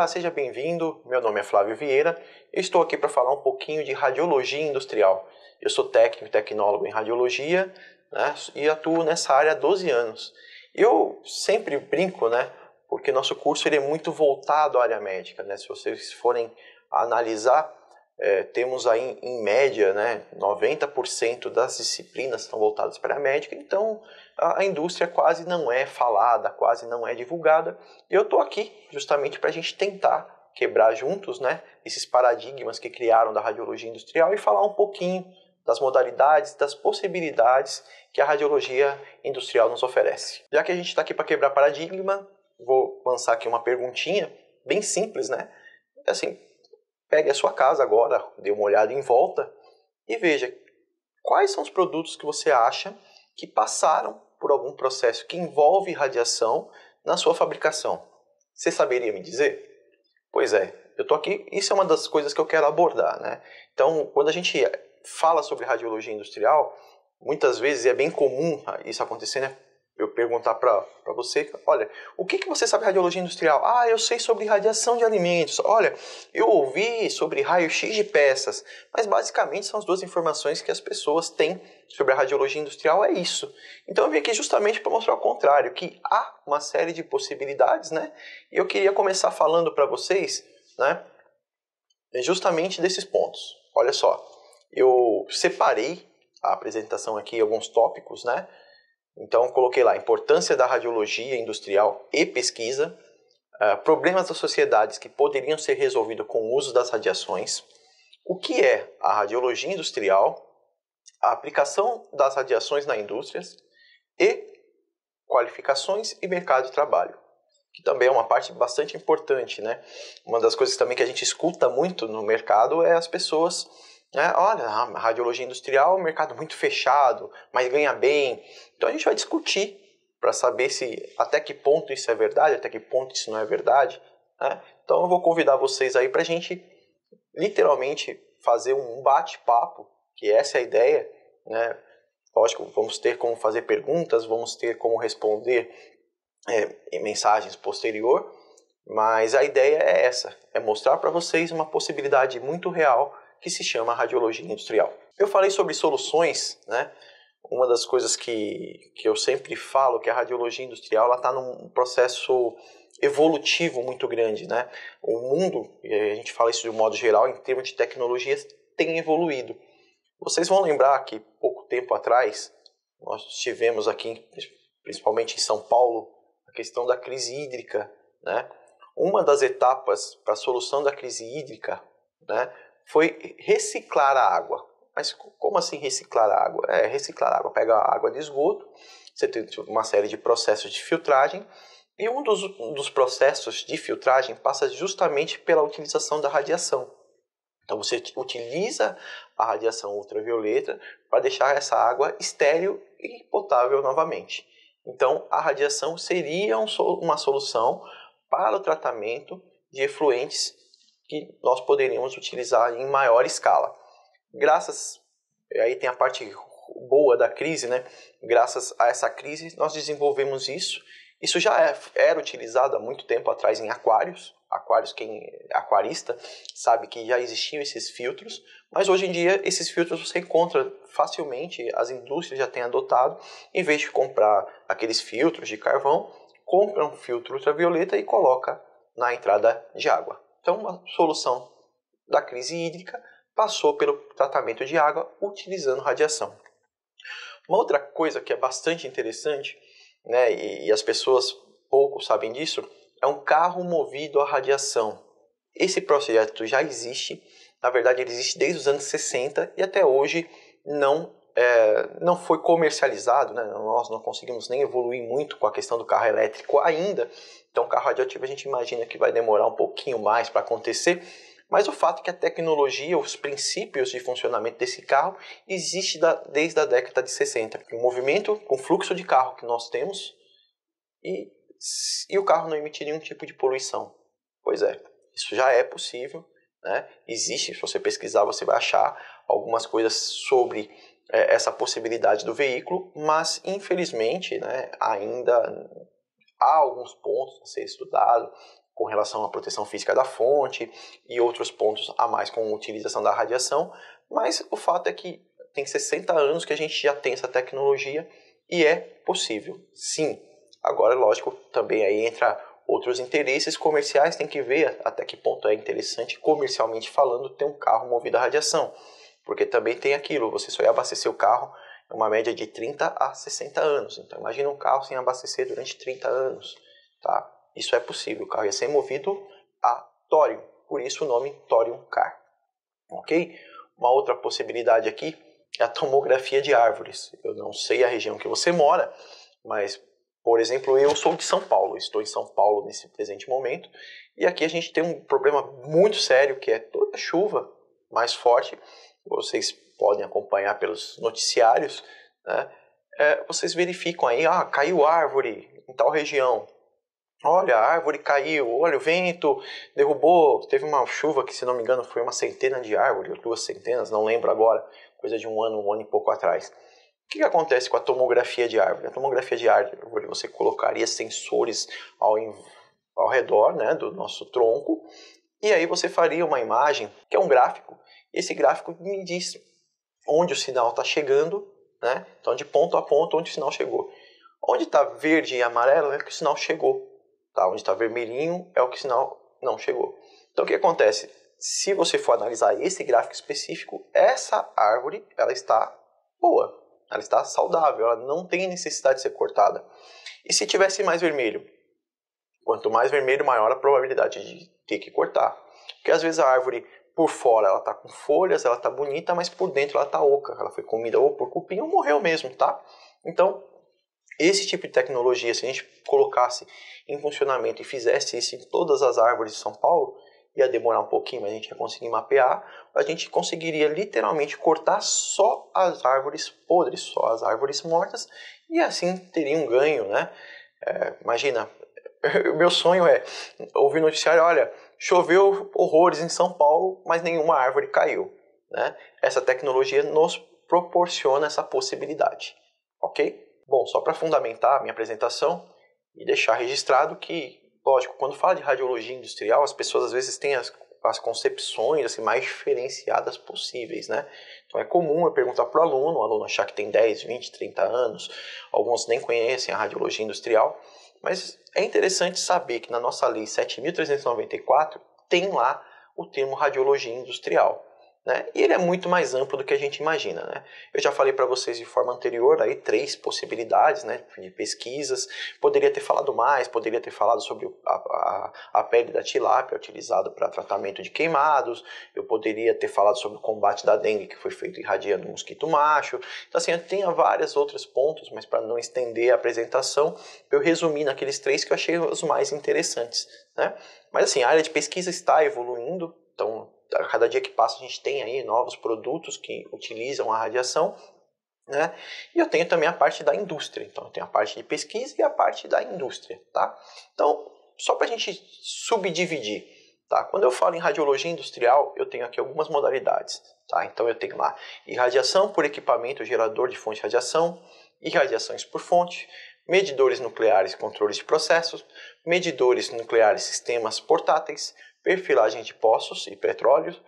Olá, seja bem-vindo. Meu nome é Flávio Vieira. Eu estou aqui para falar um pouquinho de radiologia industrial. Eu sou técnico e tecnólogo em radiologia, né, e atuo nessa área há 12 anos. Eu sempre brinco, né, porque nosso curso ele é muito voltado à área médica, né? Se vocês forem analisar, temos aí em média, né, 90% das disciplinas estão voltadas para a médica, então a indústria quase não é falada, quase não é divulgada. E eu estou aqui justamente para a gente tentar quebrar juntos, né, esses paradigmas que criaram da radiologia industrial e falar um pouquinho das modalidades, das possibilidades que a radiologia industrial nos oferece. Já que a gente está aqui para quebrar paradigma, vou lançar aqui uma perguntinha bem simples, né? Assim, pegue a sua casa agora, dê uma olhada em volta e veja quais são os produtos que você acha que passaram por algum processo que envolve radiação na sua fabricação. Você saberia me dizer? Pois é, eu estou aqui, isso é uma das coisas que eu quero abordar, né? Então, quando a gente fala sobre radiologia industrial, muitas vezes é bem comum isso acontecer, né? Eu perguntar para você, olha, o que você sabe de radiologia industrial? Ah, eu sei sobre radiação de alimentos. Olha, eu ouvi sobre raio-x de peças. Mas basicamente são as duas informações que as pessoas têm sobre a radiologia industrial, é isso. Então eu vim aqui justamente para mostrar o contrário, que há uma série de possibilidades, né? E eu queria começar falando para vocês, né, justamente desses pontos. Olha só, eu separei a apresentação aqui em alguns tópicos, né? Então, coloquei lá a importância da radiologia industrial e pesquisa, problemas das sociedades que poderiam ser resolvidos com o uso das radiações, o que é a radiologia industrial, a aplicação das radiações na indústrias e qualificações e mercado de trabalho, que também é uma parte bastante importante, né? Uma das coisas também que a gente escuta muito no mercado é as pessoas, né? Olha, a radiologia industrial é um mercado muito fechado, mas ganha bem. Então a gente vai discutir para saber se até que ponto isso é verdade, até que ponto isso não é verdade, né? Então eu vou convidar vocês aí para a gente literalmente fazer um bate-papo, que essa é a ideia, né? Lógico, vamos ter como fazer perguntas, vamos ter como responder em mensagens posterior, mas a ideia é essa, é mostrar para vocês uma possibilidade muito real que se chama radiologia industrial. Eu falei sobre soluções, né? Uma das coisas que eu sempre falo que a radiologia industrial está num processo evolutivo muito grande, né? O mundo, e a gente fala isso de um modo geral, em termos de tecnologias, tem evoluído. Vocês vão lembrar que pouco tempo atrás nós tivemos aqui, principalmente em São Paulo, a questão da crise hídrica, né? Uma das etapas para a solução da crise hídrica, né, foi reciclar a água. Mas como assim reciclar a água? Reciclar a água. Pega a água de esgoto, você tem uma série de processos de filtragem, e um dos processos de filtragem passa justamente pela utilização da radiação. Então você utiliza a radiação ultravioleta para deixar essa água estéril e potável novamente. Então a radiação seria uma solução para o tratamento de efluentes que nós poderíamos utilizar em maior escala. Aí tem a parte boa da crise, né? Graças a essa crise nós desenvolvemos isso. Isso já era utilizado há muito tempo atrás em aquários. Quem é aquarista sabe que já existiam esses filtros, mas hoje em dia esses filtros você encontra facilmente, as indústrias já têm adotado, em vez de comprar aqueles filtros de carvão, compra um filtro ultravioleta e coloca na entrada de água. Então, a solução da crise hídrica passou pelo tratamento de água utilizando radiação. Uma outra coisa que é bastante interessante, né, e as pessoas pouco sabem disso, é um carro movido a radiação. Esse projeto já existe, na verdade ele existe desde os anos 60 e até hoje não foi comercializado, né? Nós não conseguimos nem evoluir muito com a questão do carro elétrico ainda, então o carro radioativo a gente imagina que vai demorar um pouquinho mais para acontecer, mas o fato é que a tecnologia, os princípios de funcionamento desse carro existe desde a década de 60. O movimento, com o fluxo de carro que nós temos e o carro não emitir nenhum tipo de poluição. Pois é, isso já é possível, né? Existe, se você pesquisar, você vai achar algumas coisas sobre essa possibilidade do veículo, mas infelizmente, né, ainda há alguns pontos a ser estudado, com relação à proteção física da fonte e outros pontos a mais com a utilização da radiação, mas o fato é que tem 60 anos que a gente já tem essa tecnologia e é possível, sim. Agora, lógico, também aí entra outros interesses comerciais, tem que ver até que ponto é interessante, comercialmente falando, ter um carro movido a radiação. Porque também tem aquilo, você só ia abastecer o carro em uma média de 30 a 60 anos. Então, imagina um carro sem abastecer durante 30 anos. Tá? Isso é possível, o carro ia ser movido a tório, por isso o nome Thorium Car. Ok? Uma outra possibilidade aqui é a tomografia de árvores. Eu não sei a região que você mora, mas, por exemplo, eu sou de São Paulo, estou em São Paulo nesse presente momento, e aqui a gente tem um problema muito sério, que é toda chuva mais forte, vocês podem acompanhar pelos noticiários, né? Vocês verificam aí, caiu árvore em tal região, olha, a árvore caiu, olha, o vento derrubou, teve uma chuva que, se não me engano, foi uma centena de árvores, 2 centenas, não lembro agora, coisa de um ano e pouco atrás. O que acontece com a tomografia de árvore? A tomografia de árvore, você colocaria sensores ao redor, né, do nosso tronco, e aí você faria uma imagem, que é um gráfico, e esse gráfico me diz onde o sinal está chegando, né? Então, de ponto a ponto, onde o sinal chegou. Onde está verde e amarelo é que o sinal chegou. Tá? Onde está vermelhinho é o que o sinal não chegou. Então, o que acontece? Se você for analisar esse gráfico específico, essa árvore ela está boa, ela está saudável, ela não tem necessidade de ser cortada. E se tivesse mais vermelho? Quanto mais vermelho, maior a probabilidade de ter que cortar. Porque às vezes a árvore, por fora, ela está com folhas, ela está bonita, mas por dentro ela está oca. Ela foi comida ou por cupim ou morreu mesmo, tá? Então, esse tipo de tecnologia, se a gente colocasse em funcionamento e fizesse isso em todas as árvores de São Paulo, ia demorar um pouquinho, mas a gente ia conseguir mapear, a gente conseguiria literalmente cortar só as árvores podres, só as árvores mortas, e assim teria um ganho, né? Imagina, o meu sonho é ouvir noticiário, olha, choveu horrores em São Paulo, mas nenhuma árvore caiu, né? Essa tecnologia nos proporciona essa possibilidade, ok? Bom, só para fundamentar a minha apresentação e deixar registrado que, lógico, quando fala de radiologia industrial, as pessoas às vezes têm as concepções assim, mais diferenciadas possíveis, né? Então é comum eu perguntar para o aluno achar que tem 10, 20, 30 anos, alguns nem conhecem a radiologia industrial, mas é interessante saber que na nossa lei 7.394 tem lá o termo radiologia industrial. Né? E ele é muito mais amplo do que a gente imagina. Né? Eu já falei para vocês de forma anterior aí 3 possibilidades, né, de pesquisas. Poderia ter falado mais, poderia ter falado sobre a pele da tilápia utilizada para tratamento de queimados. Eu poderia ter falado sobre o combate da dengue que foi feito irradiando o mosquito macho. Então assim, eu tenho vários outros pontos, mas para não estender a apresentação, eu resumi naqueles 3 que eu achei os mais interessantes. Né? Mas assim, a área de pesquisa está evoluindo, então a cada dia que passa a gente tem aí novos produtos que utilizam a radiação, né? E eu tenho também a parte da indústria, então eu tenho a parte de pesquisa e a parte da indústria, tá? Então, só para a gente subdividir, tá? Quando eu falo em radiologia industrial, eu tenho aqui algumas modalidades, tá? Então eu tenho lá irradiação por equipamento gerador de fonte de radiação, irradiações por fonte, medidores nucleares, controles de processos, medidores nucleares, sistemas portáteis, perfilagem de poços e petróleos,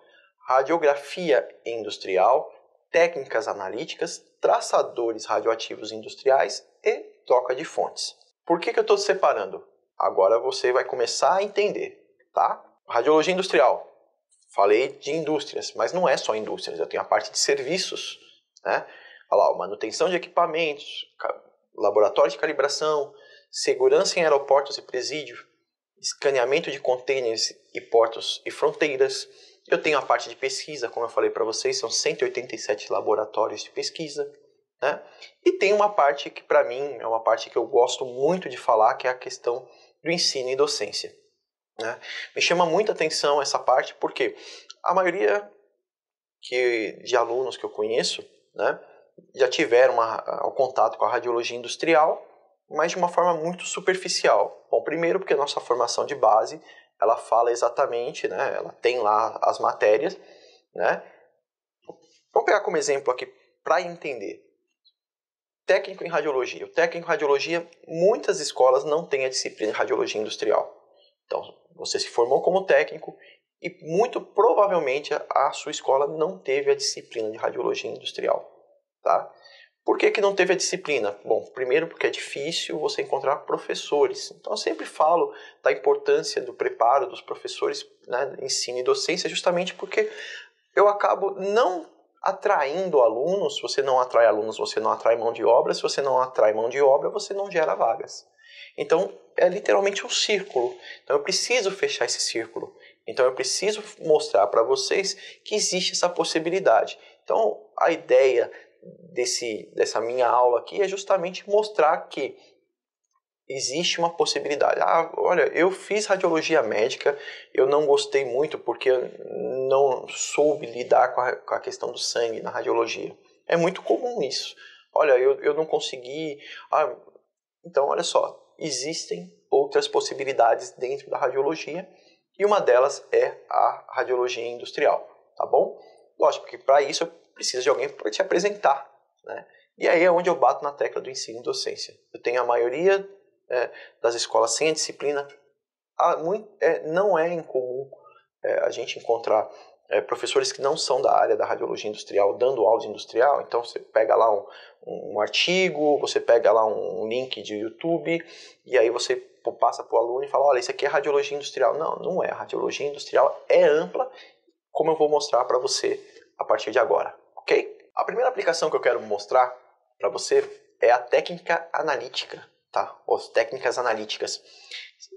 radiografia industrial, técnicas analíticas, traçadores radioativos industriais e troca de fontes. Por que eu estou separando? Agora você vai começar a entender, tá? Radiologia industrial. Falei de indústrias, mas não é só indústrias, eu tenho a parte de serviços, né? Olha lá, manutenção de equipamentos, laboratório de calibração, segurança em aeroportos e presídios, escaneamento de containers e portos e fronteiras. Eu tenho a parte de pesquisa, como eu falei para vocês, são 187 laboratórios de pesquisa. Né? E tem uma parte que, para mim, é uma parte que eu gosto muito de falar, que é a questão do ensino e docência. Né? Me chama muita atenção essa parte, porque a maioria de alunos que eu conheço, né, já tiveram um contato com a radiologia industrial, mas de uma forma muito superficial. Bom, primeiro porque a nossa formação de base, ela fala exatamente, né, ela tem lá as matérias, né? Vamos pegar como exemplo aqui para entender. Técnico em radiologia. O técnico em radiologia, muitas escolas não têm a disciplina de radiologia industrial. Então, você se formou como técnico e muito provavelmente a sua escola não teve a disciplina de radiologia industrial, tá? Por que não teve a disciplina? Bom, primeiro porque é difícil você encontrar professores. Então eu sempre falo da importância do preparo dos professores, né, ensino e docência, justamente porque eu acabo não atraindo alunos. Se você não atrai alunos, você não atrai mão de obra. Se você não atrai mão de obra, você não gera vagas. Então é literalmente um círculo. Então eu preciso fechar esse círculo. Então eu preciso mostrar para vocês que existe essa possibilidade. Então a ideia dessa minha aula aqui é justamente mostrar que existe uma possibilidade. Olha, eu fiz radiologia médica, eu não gostei muito porque eu não soube lidar com a questão do sangue na radiologia. É muito comum isso. Olha, eu não consegui... então, olha só, existem outras possibilidades dentro da radiologia e uma delas é a radiologia industrial, tá bom? Lógico que para isso eu preciso de alguém para te apresentar, né? E aí é onde eu bato na tecla do ensino e docência. Eu tenho a maioria das escolas sem a disciplina. Não é incomum a gente encontrar professores que não são da área da radiologia industrial dando aula de industrial. Então você pega lá um artigo, você pega lá um link de YouTube e aí você passa para o aluno e fala, olha, isso aqui é radiologia industrial. Não, não é. A radiologia industrial é ampla, como eu vou mostrar para você a partir de agora, ok? A primeira aplicação que eu quero mostrar para você é a técnica analítica, tá? As técnicas analíticas. Você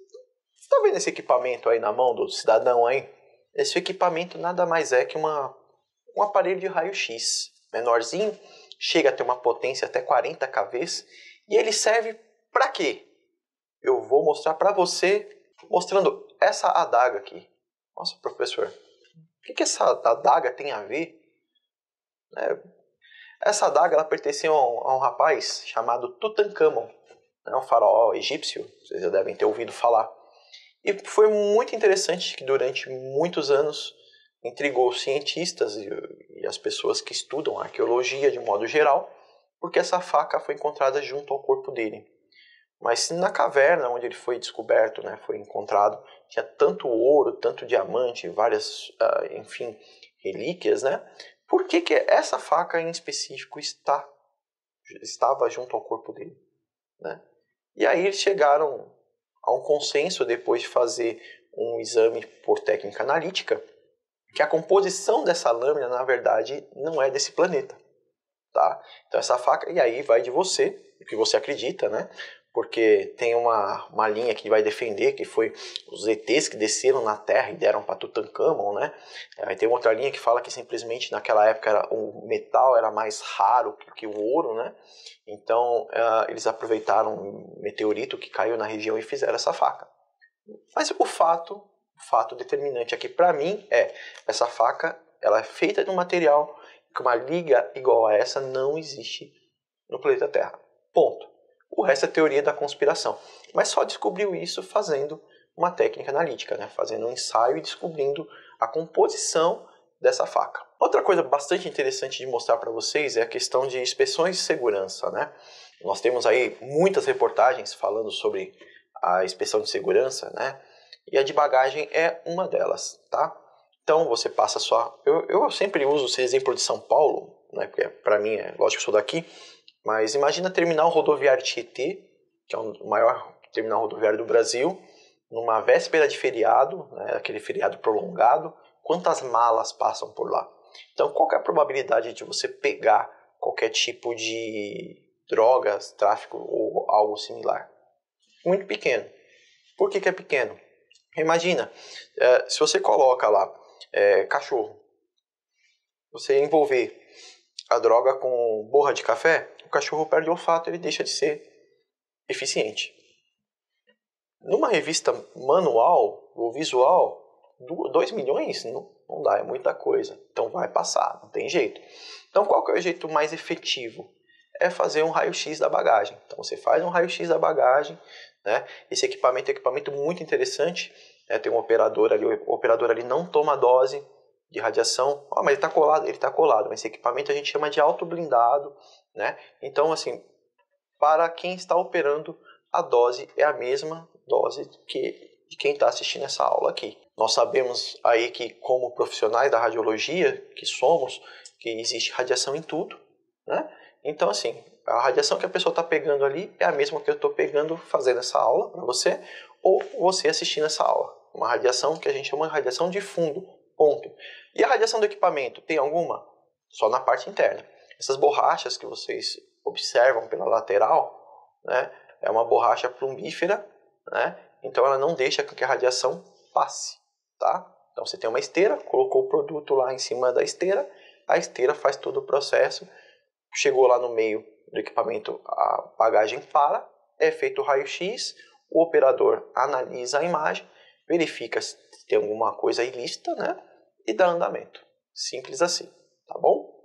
está vendo esse equipamento aí na mão do cidadão aí? Esse equipamento nada mais é que um aparelho de raio-x menorzinho, chega a ter uma potência até 40 kV, e ele serve para quê? Eu vou mostrar para você, mostrando essa adaga aqui. Nossa, professor, o que essa adaga tem a ver? Essa adaga ela pertencia a um rapaz chamado Tutankhamon, um faraó egípcio, vocês já devem ter ouvido falar. E foi muito interessante que durante muitos anos intrigou os cientistas e as pessoas que estudam arqueologia de modo geral, porque essa faca foi encontrada junto ao corpo dele. Mas na caverna onde ele foi descoberto, né, foi encontrado, tinha tanto ouro, tanto diamante, várias, enfim, relíquias, né? Por que essa faca em específico estava junto ao corpo dele, né? E aí eles chegaram a um consenso, depois de fazer um exame por técnica analítica, que a composição dessa lâmina, na verdade, não é desse planeta, tá? Então essa faca, e aí vai de você, o que você acredita, né? Porque tem uma linha que vai defender que foi os ETs que desceram na Terra e deram para Tutankhamon, né? Aí tem outra linha que fala que simplesmente naquela época o metal era mais raro que o ouro, né? Então eles aproveitaram um meteorito que caiu na região e fizeram essa faca. Mas o fato determinante aqui para mim essa faca, ela é feita de um material que uma liga igual a essa não existe no planeta Terra. Ponto. O resto é teoria da conspiração. Mas só descobriu isso fazendo uma técnica analítica, né? Fazendo um ensaio e descobrindo a composição dessa faca. Outra coisa bastante interessante de mostrar para vocês é a questão de inspeções de segurança, né? Nós temos aí muitas reportagens falando sobre a inspeção de segurança, né? E a de bagagem é uma delas, tá? Então você passa só... Eu sempre uso esse exemplo de São Paulo, né? Porque para mim, lógico que eu sou daqui, mas imagina terminal rodoviário Tietê, que é o maior terminal rodoviário do Brasil, numa véspera de feriado, né, aquele feriado prolongado, quantas malas passam por lá? Então, qual que é a probabilidade de você pegar qualquer tipo de drogas, tráfico ou algo similar? Muito pequeno. Por que é pequeno? Imagina, se você coloca lá cachorro, você envolver a droga com borra de café, o cachorro perde o olfato, ele deixa de ser eficiente. Numa revista manual ou visual, 2 milhões não dá, é muita coisa. Então vai passar, não tem jeito. Então qual que é o jeito mais efetivo? É fazer um raio-x da bagagem. Então você faz um raio-x da bagagem, né? Esse equipamento é um equipamento muito interessante. Tem um operador ali, o operador ali não toma dose de radiação. Mas ele está colado. Ele está colado. Mas esse equipamento a gente chama de autoblindado, né? Então, assim, para quem está operando, a dose é a mesma dose que de quem está assistindo essa aula aqui. Nós sabemos aí que, como profissionais da radiologia que somos, que existe radiação em tudo, né? Então, assim, a radiação que a pessoa está pegando ali é a mesma que eu estou pegando fazendo essa aula para você, ou você assistindo essa aula. Uma radiação que a gente chama de radiação de fundo, ponto. E a radiação do equipamento, tem alguma? Só na parte interna. Essas borrachas que vocês observam pela lateral, né, é uma borracha plumbífera, né, então ela não deixa que a radiação passe, tá? Então você tem uma esteira, colocou o produto lá em cima da esteira, a esteira faz todo o processo, chegou lá no meio do equipamento, a bagagem para, é feito o raio-x, o operador analisa a imagem, verifica se tem alguma coisa ilícita, né, e dá andamento. Simples assim, tá bom?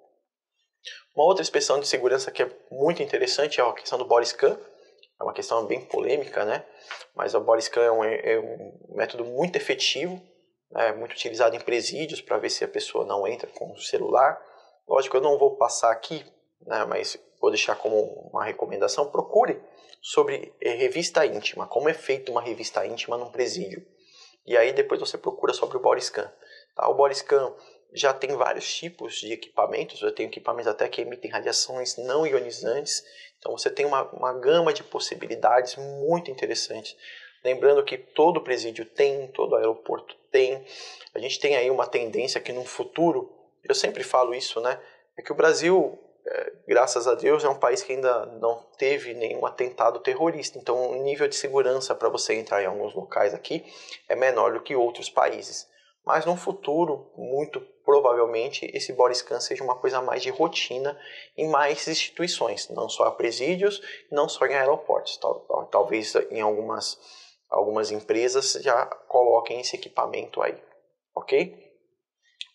Uma outra inspeção de segurança que é muito interessante é a questão do body scan. É uma questão bem polêmica, né? Mas o body scan é um método muito efetivo, né? Muito utilizado em presídios para ver se a pessoa não entra com o celular. Lógico, eu não vou passar aqui, né? Mas vou deixar como uma recomendação. Procure sobre revista íntima, como é feita uma revista íntima num presídio. E aí depois você procura sobre o body scan. Tá? O body scan já tem vários tipos de equipamentos, já tem equipamentos até que emitem radiações não ionizantes, então você tem uma gama de possibilidades muito interessantes. Lembrando que todo presídio tem, todo aeroporto tem, a gente tem aí uma tendência que no futuro, eu sempre falo isso, né, é que o Brasil, graças a Deus, é um país que ainda não teve nenhum atentado terrorista, então o nível de segurança para você entrar em alguns locais aqui é menor do que outros países. Mas no futuro, muito provavelmente, esse body scan seja uma coisa mais de rotina em mais instituições, não só presídios, não só em aeroportos. Talvez em algumas empresas já coloquem esse equipamento aí, ok?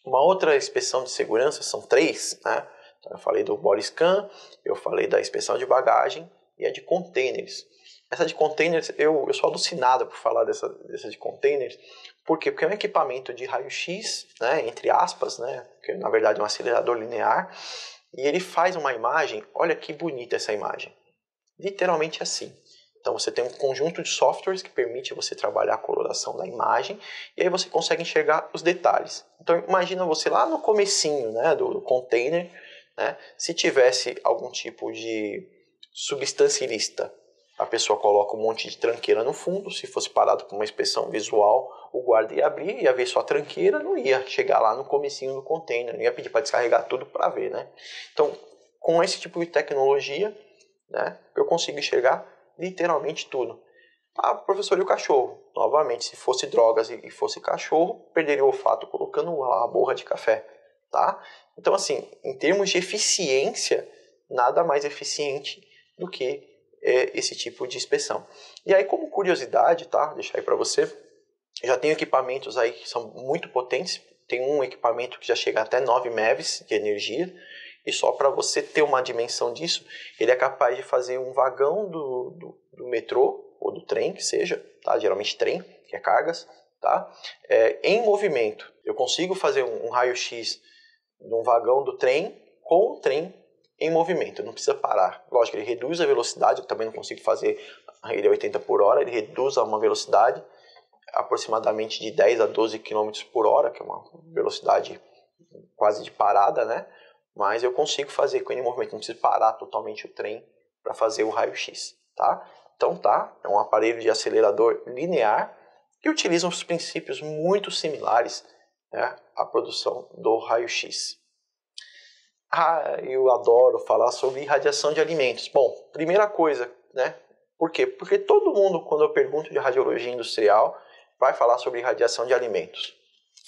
Uma outra inspeção de segurança, são 3, né? Então, eu falei do body scan, eu falei da inspeção de bagagem e a de containers. Essa de containers, eu sou alucinado por falar dessa de containers. Por quê? Porque é um equipamento de raio-x, né, entre aspas, né, que na verdade é um acelerador linear, e ele faz uma imagem, olha que bonita essa imagem, literalmente assim. Então você tem um conjunto de softwares que permite você trabalhar a coloração da imagem, e aí você consegue enxergar os detalhes. Então imagina você lá no comecinho, né, do container, né, se tivesse algum tipo de substância ilícita, a pessoa coloca um monte de tranqueira no fundo, se fosse parado por uma inspeção visual, o guarda ia abrir, ia ver só a tranqueira, não ia chegar lá no comecinho do container, não ia pedir para descarregar tudo para ver, né? Então, com esse tipo de tecnologia, né, eu consigo enxergar literalmente tudo. Ah, professor, e o cachorro? Novamente, se fosse drogas e fosse cachorro, perderia o olfato colocando a borra de café, tá? Então, assim, em termos de eficiência, nada mais eficiente do que esse tipo de inspeção. E aí, como curiosidade, tá? Deixar aí para você, já tem equipamentos aí que são muito potentes. Tem um equipamento que já chega até 9 MeVs de energia, e só para você ter uma dimensão disso, ele é capaz de fazer um vagão do metrô ou do trem, que seja, tá? Geralmente trem, que é cargas, tá? Em movimento. Eu consigo fazer um raio-x de um vagão do trem com o trem em movimento, não precisa parar. Lógico, ele reduz a velocidade, eu também não consigo fazer ele a 80 por hora, ele reduz a uma velocidade aproximadamente de 10 a 12 km por hora, que é uma velocidade quase de parada, né? Mas eu consigo fazer com ele em movimento, não preciso parar totalmente o trem para fazer o raio-x, tá? Então tá, é um aparelho de acelerador linear que utiliza uns princípios muito similares, né, à produção do raio-x. Ah, eu adoro falar sobre irradiação de alimentos. Bom, primeira coisa, né? Por quê? Porque todo mundo, quando eu pergunto de radiologia industrial, vai falar sobre irradiação de alimentos.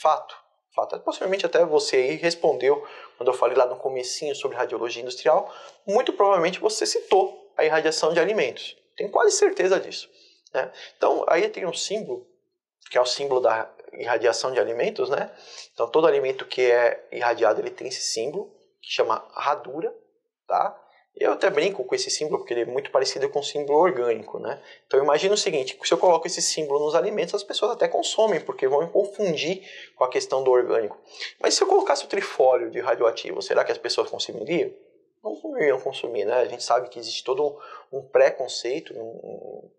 Fato. Fato. Possivelmente até você aí respondeu quando eu falei lá no comecinho sobre radiologia industrial. Muito provavelmente você citou a irradiação de alimentos. Tenho quase certeza disso, né? Então, aí tem um símbolo, que é o símbolo da irradiação de alimentos, né? Então, todo alimento que é irradiado, ele tem esse símbolo, que chama radura, tá? Eu até brinco com esse símbolo porque ele é muito parecido com o símbolo orgânico, né? Então imagina o seguinte, se eu coloco esse símbolo nos alimentos, as pessoas até consomem, porque vão me confundir com a questão do orgânico. Mas se eu colocasse o trifólio de radioativo, será que as pessoas consumiriam? não iriam consumir, né? A gente sabe que existe todo um preconceito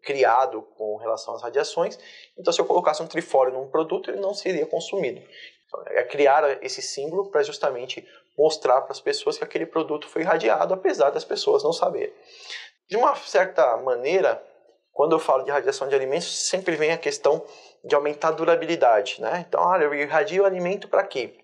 criado com relação às radiações, então se eu colocasse um trifólio num produto, ele não seria consumido. Então, é criar esse símbolo para justamente mostrar para as pessoas que aquele produto foi irradiado, apesar das pessoas não saberem. De uma certa maneira, quando eu falo de radiação de alimentos, sempre vem a questão de aumentar a durabilidade, né? Então, olha, eu irradio o alimento para quê?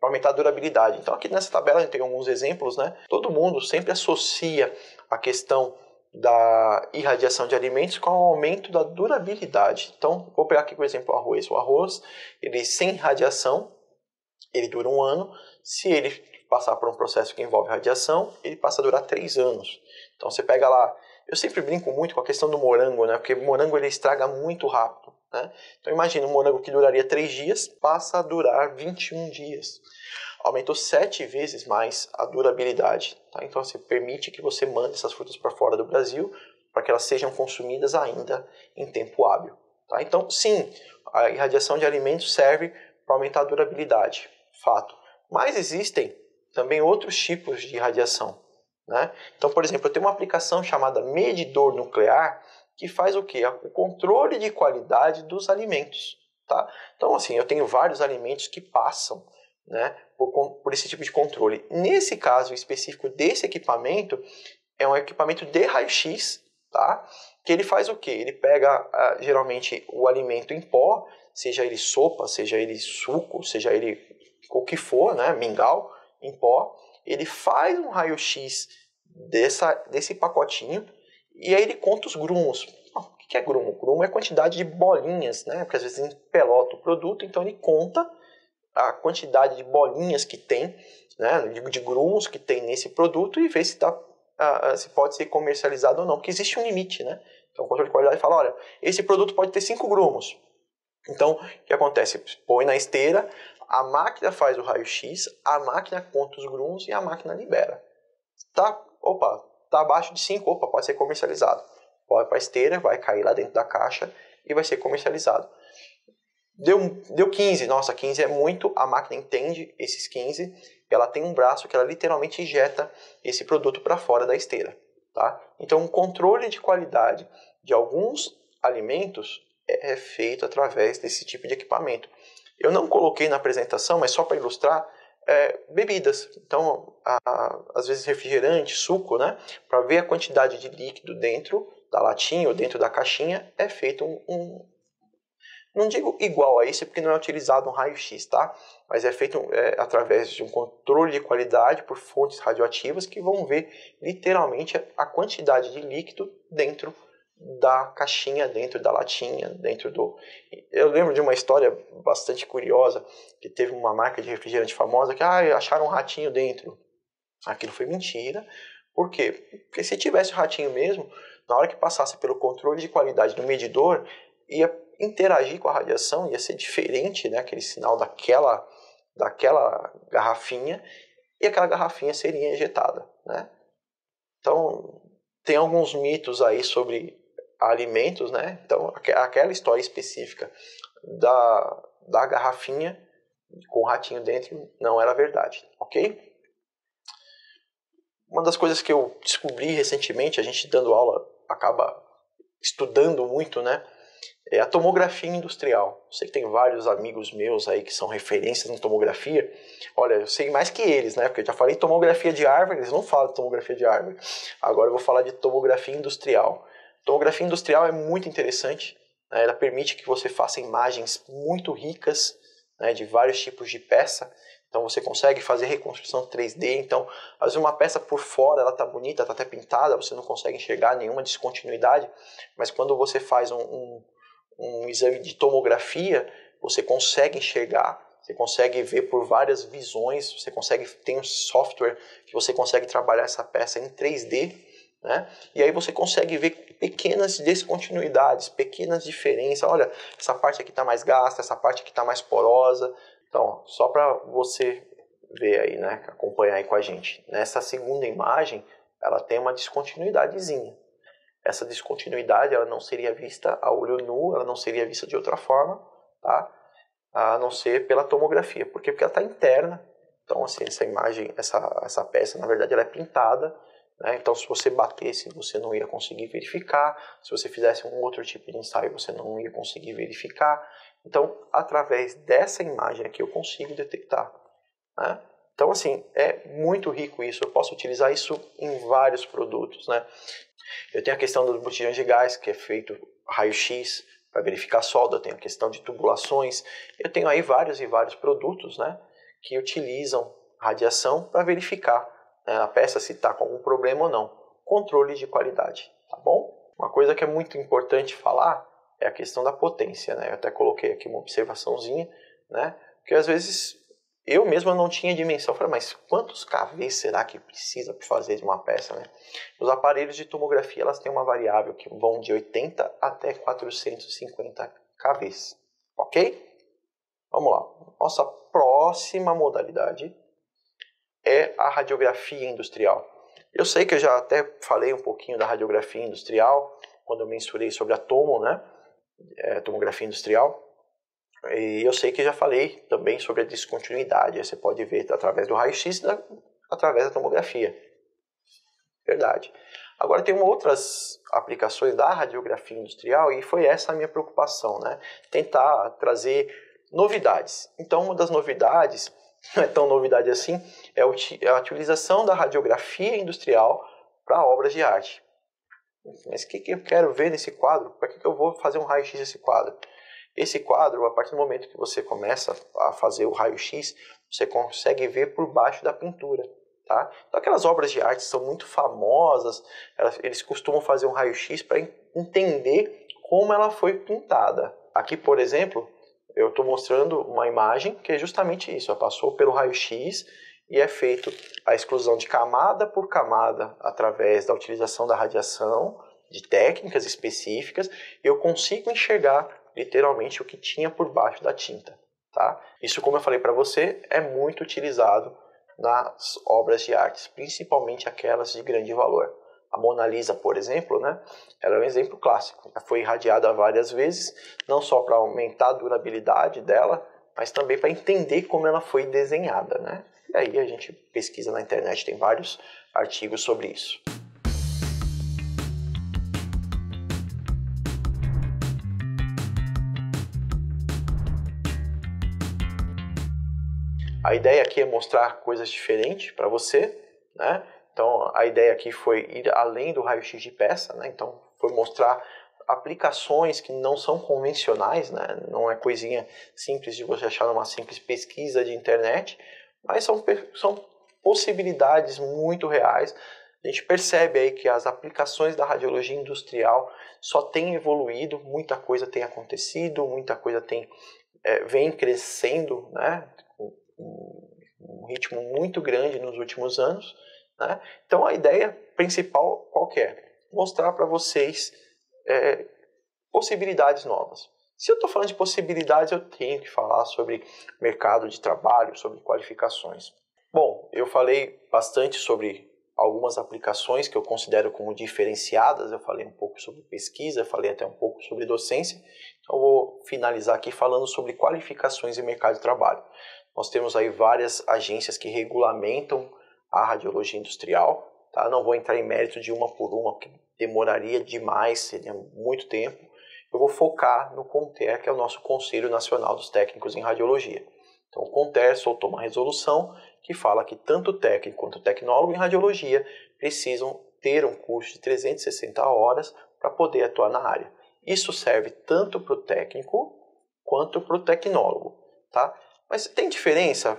Para aumentar a durabilidade. Então, aqui nessa tabela a gente tem alguns exemplos, né? Todo mundo sempre associa a questão da irradiação de alimentos com o aumento da durabilidade. Então, vou pegar aqui, por exemplo, o arroz. O arroz, ele sem radiação, ele dura 1 ano. Se ele passar por um processo que envolve radiação, ele passa a durar 3 anos. Então, você pega lá... Eu sempre brinco muito com a questão do morango, né? Porque o morango ele estraga muito rápido, né? Então, imagina um morango que duraria 3 dias, passa a durar 21 dias. Aumentou 7 vezes mais a durabilidade. Tá? Então, você permite que você mande essas frutas para fora do Brasil para que elas sejam consumidas ainda em tempo hábil. Tá? Então, sim, a irradiação de alimentos serve para aumentar a durabilidade, fato. Mas existem também outros tipos de irradiação. Né? Então, por exemplo, eu tenho uma aplicação chamada medidor nuclear que faz o quê? O controle de qualidade dos alimentos. Tá? Então, assim, eu tenho vários alimentos que passam, né, por esse tipo de controle. Nesse caso específico desse equipamento, é um equipamento de raio-x, tá? Que ele faz o quê? Ele pega geralmente o alimento em pó, seja ele sopa, seja ele suco, seja ele o que for, né, mingau em pó, ele faz um raio-x desse pacotinho e aí ele conta os grumos. O que é grumo? Grumo é a quantidade de bolinhas, né? Porque às vezes empelota o produto, então ele conta a quantidade de bolinhas que tem, né, de grumos que tem nesse produto e ver se, se pode ser comercializado ou não, porque existe um limite, né? Então o controle de qualidade fala, olha, esse produto pode ter 5 grumos. Então, o que acontece? Põe na esteira, a máquina faz o raio-x, a máquina conta os grumos e a máquina libera. Tá abaixo de 5, pode ser comercializado. Vai para a esteira, vai cair lá dentro da caixa e vai ser comercializado. Deu 15, nossa, 15 é muito, a máquina entende esses 15, ela tem um braço que ela literalmente injeta esse produto para fora da esteira. Tá? Então, o controle de qualidade de alguns alimentos é feito através desse tipo de equipamento. Eu não coloquei na apresentação, mas só para ilustrar, bebidas. Então, às vezes refrigerante, suco, né? Para ver a quantidade de líquido dentro da latinha ou dentro da caixinha, é feito não digo igual a esse, porque não é utilizado um raio-x, tá? Mas é feito através de um controle de qualidade por fontes radioativas que vão ver literalmente a quantidade de líquido dentro da caixinha, dentro da latinha, dentro do... Eu lembro de uma história bastante curiosa, que teve uma marca de refrigerante famosa que acharam um ratinho dentro. Aquilo foi mentira. Por quê? Porque se tivesse o ratinho mesmo, na hora que passasse pelo controle de qualidade do medidor, ia interagir com a radiação, ia ser diferente, né, aquele sinal daquela garrafinha, e aquela garrafinha seria injetada, né? Então, tem alguns mitos aí sobre alimentos, né? Então, aquela história específica da garrafinha com o ratinho dentro não era verdade, ok? Uma das coisas que eu descobri recentemente, a gente dando aula acaba estudando muito, né? É a tomografia industrial. Eu sei que tem vários amigos meus aí que são referências em tomografia. Olha, eu sei mais que eles, né? Porque eu já falei tomografia de árvore, eles não falam de tomografia de árvore. Agora eu vou falar de tomografia industrial. Tomografia industrial é muito interessante, né? Ela permite que você faça imagens muito ricas, né, de vários tipos de peça. Então você consegue fazer reconstrução 3D. Então, às vezes uma peça por fora ela tá bonita, tá até pintada, você não consegue enxergar nenhuma descontinuidade, mas quando você faz um exame de tomografia, você consegue enxergar, você consegue ver por várias visões, você consegue ter um software que você consegue trabalhar essa peça em 3D, né? E aí você consegue ver pequenas descontinuidades, pequenas diferenças. Olha, essa parte aqui está mais gasta, essa parte aqui está mais porosa. Então, só para você ver aí, né, acompanhar aí com a gente. Nessa segunda imagem, ela tem uma descontinuidadezinha. Essa descontinuidade ela não seria vista a olho nu, ela não seria vista de outra forma, tá? A não ser pela tomografia. Por quê? Porque ela está interna Então, assim, essa imagem, essa peça, na verdade, ela é pintada, né? Então, se você batesse, você não ia conseguir verificar. Se você fizesse um outro tipo de ensaio, você não ia conseguir verificar. Então, através dessa imagem aqui, eu consigo detectar, né? Então, assim, é muito rico isso. Eu posso utilizar isso em vários produtos, né? Eu tenho a questão dos botijões de gás, que é feito raio-x para verificar a solda. Eu tenho a questão de tubulações. Eu tenho aí vários e vários produtos, né, que utilizam radiação para verificar, né, a peça se está com algum problema ou não. Controle de qualidade, tá bom? Uma coisa que é muito importante falar é a questão da potência, né? Eu até coloquei aqui uma observaçãozinha, né? Porque às vezes eu mesmo não tinha dimensão. Eu falei, mas quantos kV será que precisa para fazer de uma peça, né? Os aparelhos de tomografia, elas têm uma variável que vão de 80 até 450 kV, ok? Vamos lá. Nossa próxima modalidade é a radiografia industrial. Eu sei que eu já até falei um pouquinho da radiografia industrial quando eu mensurei sobre a tomo, né? Tomografia industrial. E eu sei que já falei também sobre a descontinuidade. Você pode ver através do raio-x, através da tomografia. Verdade. Agora tem outras aplicações da radiografia industrial e foi essa a minha preocupação, né? Tentar trazer novidades. Então, uma das novidades, não é tão novidade assim, é a utilização da radiografia industrial para obras de arte. Mas o que eu quero ver nesse quadro? Para que eu vou fazer um raio-x nesse quadro? Esse quadro, a partir do momento que você começa a fazer o raio-x, você consegue ver por baixo da pintura. Tá? Então, aquelas obras de arte são muito famosas, eles costumam fazer um raio-x para entender como ela foi pintada. Aqui, por exemplo, eu estou mostrando uma imagem que é justamente isso. Ela passou pelo raio-x e é feito a exclusão de camada por camada através da utilização da radiação, de técnicas específicas, e eu consigo enxergar literalmente o que tinha por baixo da tinta. Tá? Isso, como eu falei para você, é muito utilizado nas obras de arte, principalmente aquelas de grande valor. A Mona Lisa, por exemplo, né, ela é um exemplo clássico. Ela foi irradiada várias vezes, não só para aumentar a durabilidade dela, mas também para entender como ela foi desenhada, né? E aí a gente pesquisa na internet, tem vários artigos sobre isso. A ideia aqui é mostrar coisas diferentes para você, né? Então, a ideia aqui foi ir além do raio-x de peça, né? Então, foi mostrar aplicações que não são convencionais, né? Não é coisinha simples de você achar numa simples pesquisa de internet, mas são possibilidades muito reais. A gente percebe aí que as aplicações da radiologia industrial só têm evoluído, muita coisa tem acontecido, muita coisa vem crescendo, né? Um ritmo muito grande nos últimos anos, né? Então a ideia principal qual que é? Mostrar para vocês possibilidades novas. Se eu estou falando de possibilidades, eu tenho que falar sobre mercado de trabalho, sobre qualificações. Bom, eu falei bastante sobre algumas aplicações que eu considero como diferenciadas, eu falei um pouco sobre pesquisa, falei até um pouco sobre docência, então eu vou finalizar aqui falando sobre qualificações e mercado de trabalho. Nós temos aí várias agências que regulamentam a radiologia industrial, tá? Não vou entrar em mérito de uma por uma, porque demoraria demais, seria muito tempo. Eu vou focar no CONTER, que é o nosso Conselho Nacional dos Técnicos em Radiologia. Então, o CONTER soltou uma resolução que fala que tanto o técnico quanto o tecnólogo em radiologia precisam ter um curso de 360 horas para poder atuar na área. Isso serve tanto para o técnico quanto para o tecnólogo, tá? Mas tem diferença?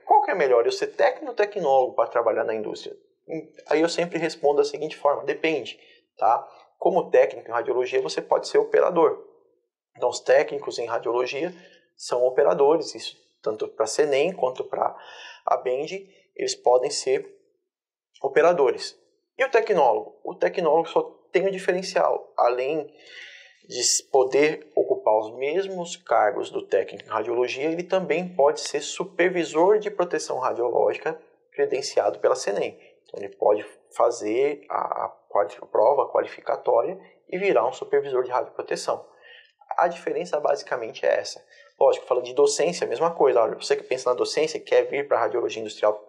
Qual que é melhor, eu ser técnico ou tecnólogo para trabalhar na indústria? Aí eu sempre respondo da seguinte forma, depende, tá? Como técnico em radiologia, você pode ser operador. Então, os técnicos em radiologia são operadores, isso tanto para a CENEM quanto para a BEND, eles podem ser operadores. E o tecnólogo? O tecnólogo só tem um diferencial, além de poder ocupar os mesmos cargos do técnico em radiologia, ele também pode ser supervisor de proteção radiológica credenciado pela CENEM. Então, ele pode fazer a prova qualificatória e virar um supervisor de radioproteção. A diferença basicamente é essa. Lógico, falando de docência, a mesma coisa. Olha, você que pensa na docência, quer vir para a radiologia industrial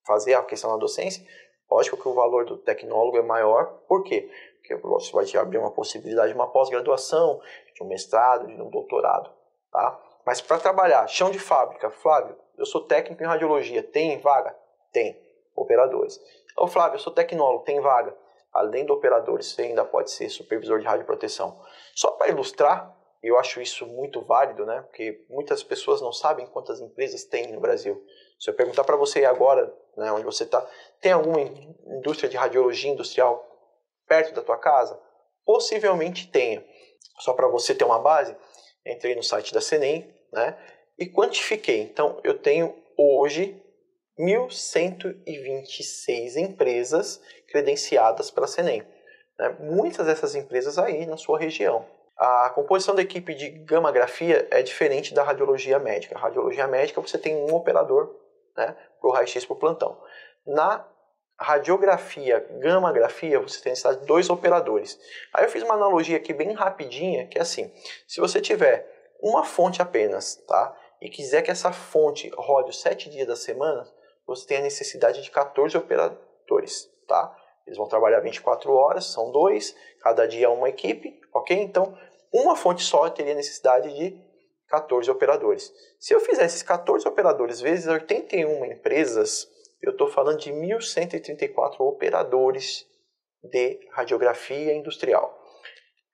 fazer a questão da docência, lógico que o valor do tecnólogo é maior. Por quê? Porque você vai te abrir uma possibilidade de uma pós-graduação, de um mestrado, de um doutorado. Tá? Mas para trabalhar, chão de fábrica, Flávio, eu sou técnico em radiologia, tem vaga? Tem. Operadores. Ô Flávio, eu sou tecnólogo, tem vaga? Além de operadores, você ainda pode ser supervisor de radioproteção. Só para ilustrar, eu acho isso muito válido, né? Porque muitas pessoas não sabem quantas empresas tem no Brasil. Se eu perguntar para você agora, né, onde você está, tem alguma indústria de radiologia industrial perto da tua casa? Possivelmente tenha. Só para você ter uma base, entrei no site da Senem, né, e quantifiquei. Então, eu tenho hoje 1.126 empresas credenciadas pela Senem. Né? Muitas dessas empresas aí na sua região. A composição da equipe de gammagrafia é diferente da radiologia médica. A radiologia médica você tem um operador, né, para o raio-x por plantão. Na radiografia, gammagrafia, você tem necessidade de 2 operadores. Aí eu fiz uma analogia aqui bem rapidinha, que é assim, se você tiver uma fonte apenas, tá, e quiser que essa fonte rode os 7 dias da semana, você tem a necessidade de 14 operadores, tá? Eles vão trabalhar 24 horas, são 2, cada dia uma equipe, ok? Então, uma fonte só teria necessidade de 14 operadores. Se eu fizer esses 14 operadores vezes 81 empresas, eu estou falando de 1.134 operadores de radiografia industrial.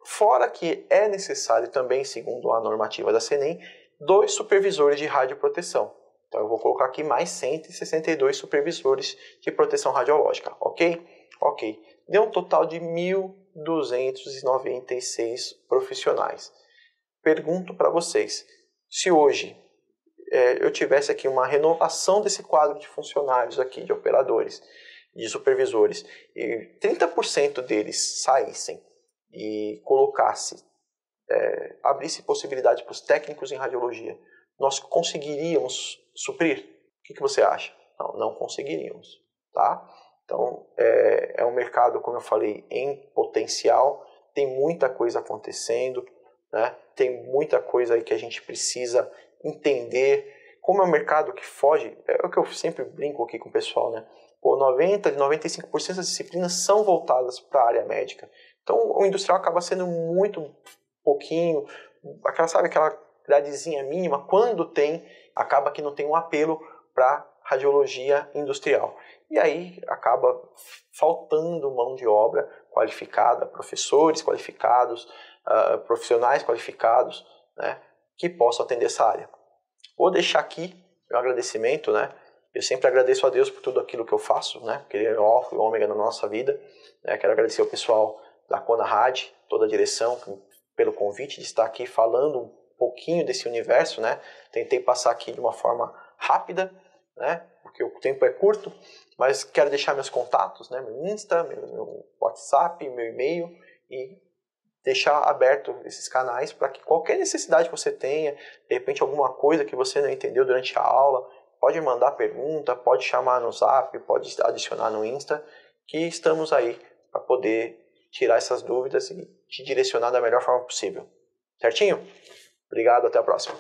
Fora que é necessário também, segundo a normativa da Senem, 2 supervisores de radioproteção. Então eu vou colocar aqui mais 162 supervisores de proteção radiológica, ok? Ok. Deu um total de 1.296 profissionais. Pergunto para vocês, se hoje eu tivesse aqui uma renovação desse quadro de funcionários aqui, de operadores, de supervisores, e 30% deles saíssem e abrisse possibilidade para os técnicos em radiologia, nós conseguiríamos suprir? O que você acha? Não conseguiríamos, tá? Então, é um mercado, como eu falei, em potencial, tem muita coisa acontecendo, né? Tem muita coisa aí que a gente precisa entender. Como é um mercado que foge, é o que eu sempre brinco aqui com o pessoal, né? 95% das disciplinas são voltadas para a área médica. Então, o industrial acaba sendo muito pouquinho, aquela gradezinha mínima, quando tem, acaba que não tem um apelo para radiologia industrial. E aí acaba faltando mão de obra qualificada, professores qualificados, profissionais qualificados, né, que possam atender essa área. Vou deixar aqui meu agradecimento, né? Eu sempre agradeço a Deus por tudo aquilo que eu faço, né? Porque Ele é o alfa e o ômega na nossa vida. Né? Quero agradecer ao pessoal da Conarad, toda a direção, pelo convite de estar aqui falando um pouquinho desse universo, né? Tentei passar aqui de uma forma rápida, né? Porque o tempo é curto, mas quero deixar meus contatos, né? Meu Insta, meu WhatsApp, meu e-mail e deixar aberto esses canais para que qualquer necessidade que você tenha, de repente alguma coisa que você não entendeu durante a aula, pode mandar pergunta, pode chamar no Zap, pode adicionar no Insta, que estamos aí para poder tirar essas dúvidas e te direcionar da melhor forma possível. Certinho? Obrigado, até a próxima.